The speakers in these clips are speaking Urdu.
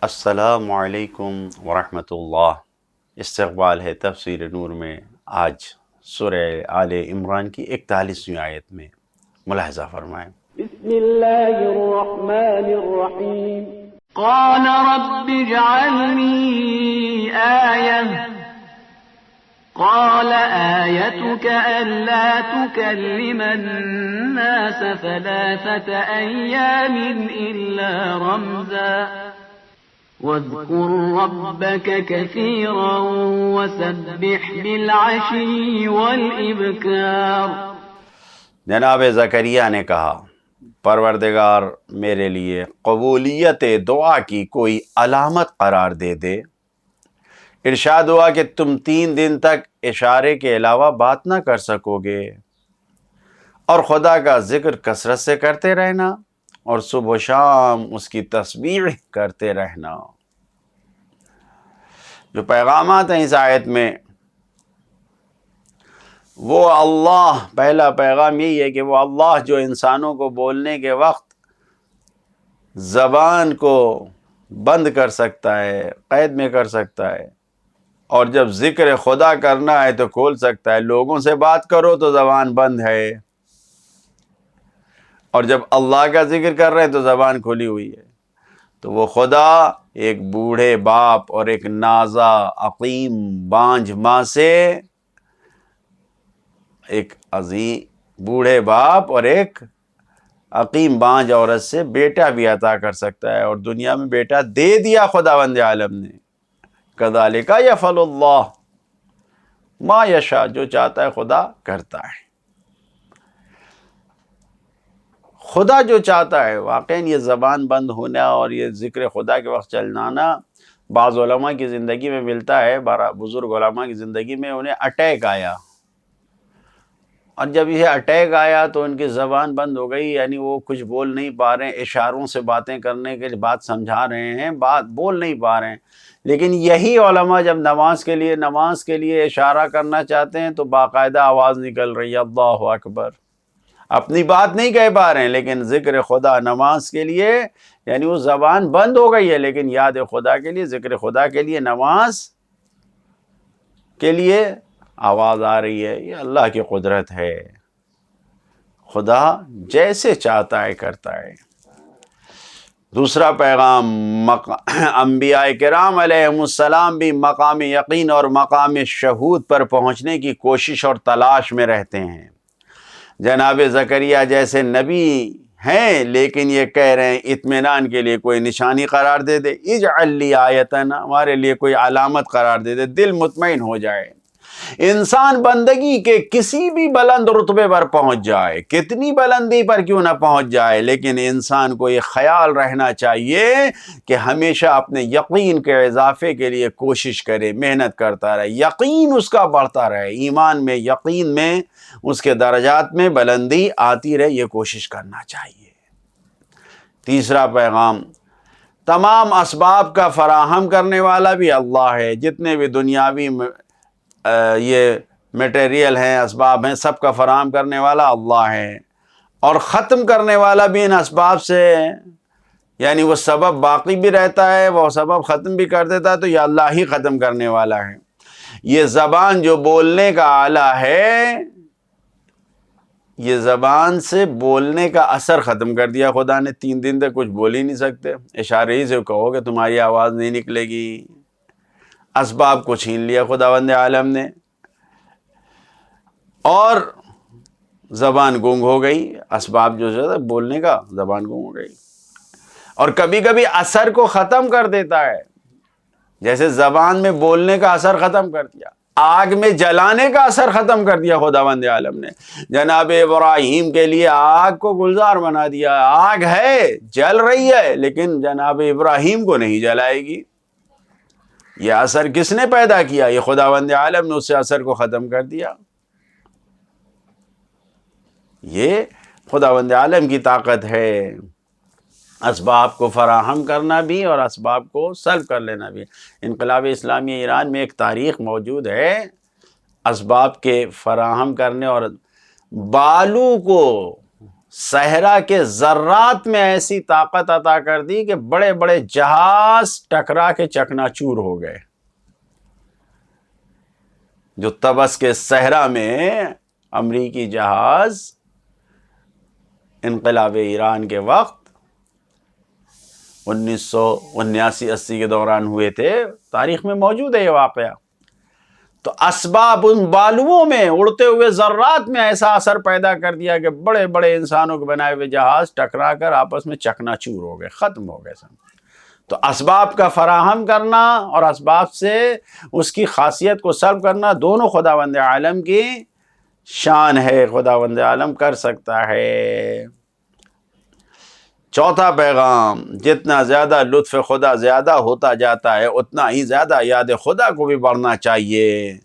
السلام علیکم ورحمۃ اللہ۔ استقبال ہے تفسیر نور میں آج سورہ آل عمران کی 41ویں آیت میں، ملاحظہ فرمائیں۔ بسم اللہ الرحمن الرحیم قال رب اجعلنی آیة قال آيتك ألا تكلم الناس 3 أيام إلا رمزا واذكر ربك كثيرا وسبح بالعشي والإبكار۔ جناب زکریا نے کہا، پروردگار میرے لیے قبولیت دعا کی کوئی علامت قرار دے دے۔ ارشاد ہوا کہ تم 3 دن تک اشارے کے علاوہ بات نہ کر سکو گے، اور خدا کا ذکر کثرت سے کرتے رہنا، اور صبح و شام اس کی تسبیح کرتے رہنا۔ جو پیغامات ہیں اس آیت میں، وہ اللہ، پہلا پیغام یہی ہے کہ وہ اللہ جو انسانوں کو بولنے کے وقت زبان کو بند کر سکتا ہے، قید میں کر سکتا ہے، اور جب ذکر خدا کرنا ہے تو کھول سکتا ہے۔ لوگوں سے بات کرو تو زبان بند ہے، اور جب اللہ کا ذکر کر رہے ہیں تو زبان کھلی ہوئی ہے۔ تو وہ خدا ایک بوڑھے باپ اور ایک نازا عقیم بانجھ ماں سے، ایک عظیم بوڑھے باپ اور ایک عقیم بانجھ عورت سے بیٹا بھی عطا کر سکتا ہے، اور دنیا میں بیٹا دے دیا خداوند عالم نے۔ کذالک یفعل اللہ ما یشاء، جو چاہتا ہے خدا کرتا ہے۔ خدا جو چاہتا ہے، واقعاً یہ زبان بند ہونا اور یہ ذکر خدا کے وقت چلانا بعض علماء کی زندگی میں ملتا ہے۔ بزرگ علماء کی زندگی میں انہیں اٹیک آیا، اور جب یہ اٹیک آیا تو ان کی زبان بند ہو گئی، یعنی وہ کچھ بول نہیں پا رہے ہیں، اشاروں سے باتیں کرنے کے لیے بات سمجھا رہے ہیں، بات بول نہیں پا رہے ہیں۔ لیکن یہی علماء جب نماز کے لیے اشارہ کرنا چاہتے ہیں تو باقاعدہ آواز نکل رہی ہے، اللہ اکبر۔ اپنی بات نہیں کہہ پا رہے ہیں، لیکن ذکر خدا نماز کے لیے، یعنی وہ زبان بند ہو گئی ہے، لیکن یاد خدا کے لیے، ذکر خدا کے لیے، نماز کے لیے آواز آ رہی ہے۔ یہ اللہ کی قدرت ہے، خدا جیسے چاہتا ہے کرتا ہے۔ دوسرا پیغام، انبیاء کرام علیہم السلام بھی مقام یقین اور مقام شہود پر پہنچنے کی کوشش اور تلاش میں رہتے ہیں۔ جناب زکریا جیسے نبی ہیں، لیکن یہ کہہ رہے ہیں اطمینان کے لیے کوئی نشانی قرار دے دے، اجعل لی آیتن، ہمارے لیے کوئی علامت قرار دے دے، دل مطمئن ہو جائے۔ انسان بندگی کے کسی بھی بلند رتبے پر پہنچ جائے، کتنی بلندی پر کیوں نہ پہنچ جائے، لیکن انسان کو یہ خیال رہنا چاہیے کہ ہمیشہ اپنے یقین کے اضافے کے لیے کوشش کرے، محنت کرتا رہے، یقین اس کا بڑھتا رہے، ایمان میں، یقین میں اس کے درجات میں بلندی آتی رہے، یہ کوشش کرنا چاہیے۔ تیسرا پیغام، تمام اسباب کا فراہم کرنے والا بھی اللہ ہے۔ جتنے بھی دنیاوی یہ میٹیریل ہیں، اسباب ہیں، سب کا فراہم کرنے والا اللہ ہے، اور ختم کرنے والا بھی ان اسباب سے، یعنی وہ سبب باقی بھی رہتا ہے، وہ سبب ختم بھی کر دیتا ہے، تو یہ اللہ ہی ختم کرنے والا ہے۔ یہ زبان جو بولنے کا آلہ ہے، یہ زبان سے بولنے کا اثر ختم کر دیا خدا نے۔ 3 دن تک کچھ بول ہی نہیں سکتے، اشارے ہی سے کہو کہ تمہاری آواز نہیں نکلے گی۔ اسباب کو چھین لیا خداوند عالم نے، اور زبان گونگ ہو گئی۔ اسباب جو ہے بولنے کا، زبان گونگ ہو گئی، اور کبھی کبھی اثر کو ختم کر دیتا ہے، جیسے زبان میں بولنے کا اثر ختم کر دیا، آگ میں جلانے کا اثر ختم کر دیا خداوند عالم نے۔ جناب ابراہیم کے لیے آگ کو گلزار بنا دیا، آگ ہے، جل رہی ہے، لیکن جناب ابراہیم کو نہیں جلائے گی۔ یہ اثر کس نے پیدا کیا؟ یہ خداوند عالم نے اس سے اثر کو ختم کر دیا۔ یہ خداوند عالم کی طاقت ہے، اسباب کو فراہم کرنا بھی اور اسباب کو سلب کر لینا بھی۔ انقلاب اسلامی ایران میں ایک تاریخ موجود ہے اسباب کے فراہم کرنے اور بالو کو صحرا کے ذرات میں ایسی طاقت عطا کر دی کہ بڑے بڑے جہاز ٹکرا کے چکنا چور ہو گئے. جو طبس کے صحرا میں امریکی جہاز انقلاب ایران کے وقت 1979-80 کے دوران ہوئے تھے، تاریخ میں موجود ہے یہ واقعہ. تو اسباب ان بالوؤں میں، اڑتے ہوئے ذرات میں ایسا اثر پیدا کر دیا کہ بڑے بڑے انسانوں کے بنائے ہوئے جہاز ٹکرا کر آپس میں چکنا چور ہو گئے، ختم ہو گئے سب. تو اسباب کا فراہم کرنا اور اسباب سے اس کی خاصیت کو سلب کرنا دونوں خداوند عالم کی شان ہے. خداوند عالم کر سکتا ہے. چوتھا پیغام، جتنا زیادہ لطف خدا زیادہ ہوتا جاتا ہے اتنا ہی زیادہ یاد خدا کو بھی بڑھنا چاہیے.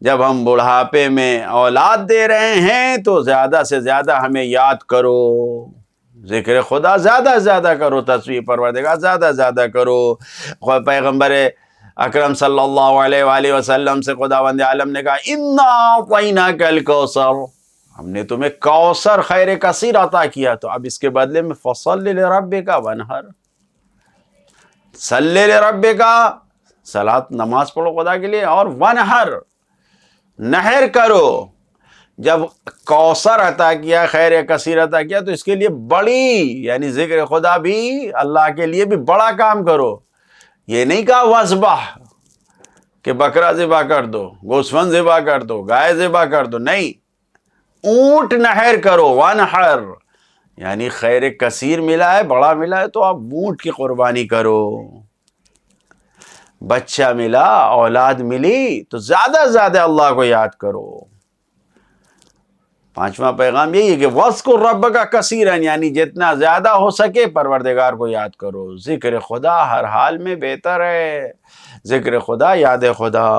جب ہم بڑھاپے میں اولاد دے رہے ہیں تو زیادہ سے زیادہ ہمیں یاد کرو، ذکر خدا زیادہ زیادہ کرو، تسبیح پروردگار زیادہ زیادہ کرو. پیغمبر اکرم صلی اللہ علیہ وآلہ وسلم سے خداوند عالم نے کہا انا اعطیناک الکوثر، ہم نے تمہیں کوثر خیر کثیر عطا کیا، تو اب اس کے بدلے میں فصلی لربک وانحر، صلی لربک، صلاۃ نماز پڑھو خدا کے لیے، اور وانحر، نحر کرو. جب کوثر عطا کیا، خیر کثیر عطا کیا، تو اس کے لیے بڑی یعنی ذکر خدا بھی اللہ کے لیے بھی بڑا کام کرو. یہ نہیں کہا وذبح کہ بکرا ذبح کر دو، گوسفند ذبح کر دو، گائے ذبح کر دو، نہیں، اونٹ نحر کرو. وانحر یعنی خیر کثیر ملا ہے، بڑا ملا ہے تو آپ اونٹ کی قربانی کرو. بچہ ملا، اولاد ملی تو زیادہ سے زیادہ اللہ کو یاد کرو. پانچواں پیغام یہی ہے کہ وَاذْكُرْ رَبَّكَ كَثِيرًا، یعنی جتنا زیادہ ہو سکے پروردگار کو یاد کرو. ذکر خدا ہر حال میں بہتر ہے. ذکر خدا، یاد خدا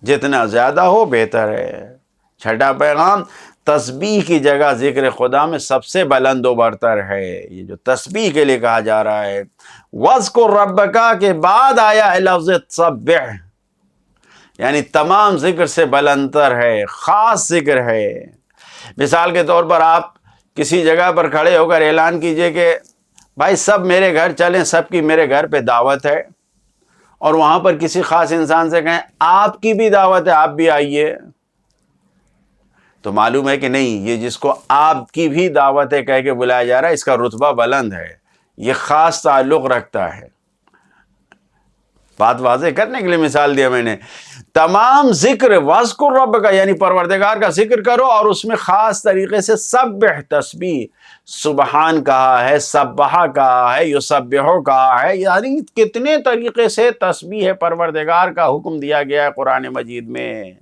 جتنا زیادہ ہو بہتر ہے. چھٹا پیغام، تسبیح کی جگہ ذکر خدا میں سب سے بلند و برتر ہے. یہ جو تسبیح کے لیے کہا جا رہا ہے، وَاذْكُرْ رَبَّكَ کے بعد آیا ہے لفظ تسبح، یعنی تمام ذکر سے بلندتر ہے، خاص ذکر ہے. مثال کے طور پر آپ کسی جگہ پر کھڑے ہو کر اعلان کیجئے کہ بھائی سب میرے گھر چلیں، سب کی میرے گھر پہ دعوت ہے، اور وہاں پر کسی خاص انسان سے کہیں آپ کی بھی دعوت ہے، آپ بھی آئیے، تو معلوم ہے کہ نہیں، یہ جس کو آپ کی بھی دعوت ہے کہہ کے بلایا جا رہا ہے، اس کا رتبہ بلند ہے، یہ خاص تعلق رکھتا ہے. بات واضح کرنے کے لیے مثال دیا میں نے. تمام ذکر وَاذْكُرْ رَبَّكَ یعنی پروردگار کا ذکر کرو، اور اس میں خاص طریقے سے سبح، تسبیح، سبحان کہا ہے، سبحہ کہا ہے، یسبحو کہا ہے، یعنی کتنے طریقے سے تسبیح پروردگار کا حکم دیا گیا ہے قرآن مجید میں.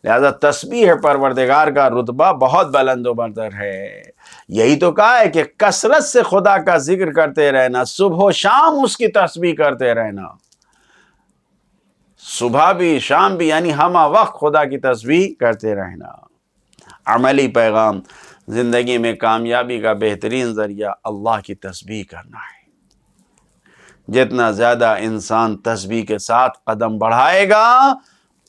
لہذا تسبیح پروردگار کا رتبہ بہت بلند و برتر ہے. یہی تو کہا ہے کہ کثرت سے خدا کا ذکر کرتے رہنا، صبح و شام اس کی تسبیح کرتے رہنا، صبح بھی شام بھی، یعنی ہمہ وقت خدا کی تسبیح کرتے رہنا. عملی پیغام، زندگی میں کامیابی کا بہترین ذریعہ اللہ کی تسبیح کرنا ہے. جتنا زیادہ انسان تسبیح کے ساتھ قدم بڑھائے گا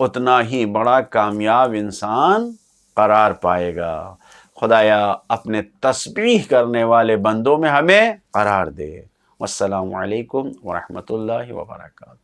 اتنا ہی بڑا کامیاب انسان قرار پائے گا. خدایا اپنے تسبیح کرنے والے بندوں میں ہمیں قرار دے. والسلام علیکم ورحمۃ اللہ وبرکاتہ.